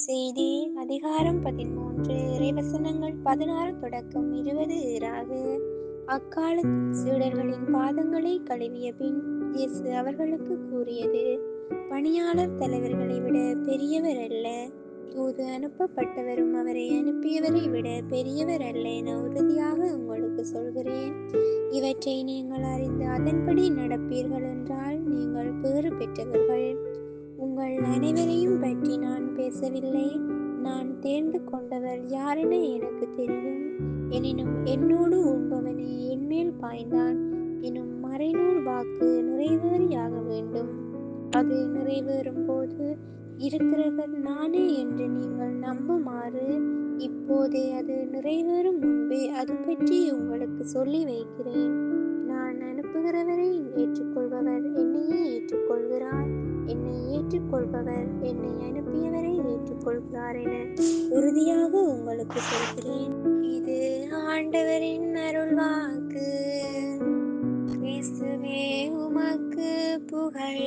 செய்தி அதிகாரம் 13 இறைவசனங்கள் 16 தொடக்கம் 20 ஈறாக. அக்காலத்தில் சீடர்களின் பாதங்களை கழுவிய பின் இயேசு அவர்களுக்கு கூறியது: பணியாளர் தலைவர்களை விட பெரியவர் அல்ல, தூது அனுப்பப்பட்டவரும் அவரை அனுப்பியவரை விட பெரியவர் அல்ல என உறுதியாக உங்களுக்கு சொல்கிறேன். இவற்றை நீங்கள் அறிந்து அதன்படி நடப்பீர்கள் என்றால் நீங்கள் பேறு பெற்றவர்கள். உங்கள் அனைவரையும் பற்றி நான் பேசவில்லை. நான் தேர்ந்து கொண்டவர் யாரென எனக்கு தெரியும். எனினும் என்னோடு உண்பவனே என்மேல் பாய்ந்தான் எனும் மறைநூல் வாக்கு நிறைவேறியாக வேண்டும். அது நிறைவேறும் போது இருக்கிறவர் நானே என்று நீங்கள் நம்புமாறு இப்போதே அது நிறைவேறும் முன்பே அது பற்றி உங்களுக்கு சொல்லி வைக்கிறேன். நான் அனுப்புகிறவரை ஏற்றுக்கொள்பவர் என்னையே ஏற்றுக்கொள்கிறார், என்னை ஏற்றுக்கொள்பவர் என்னை அனுப்பியவரை ஏற்றுக்கொள்கிறார் என உறுதியாக உங்களுக்கு சொல்கிறேன். இது ஆண்டவரின் அருள்வாக்கு. கிறிஸ்துவே உமக்கு புகழ்.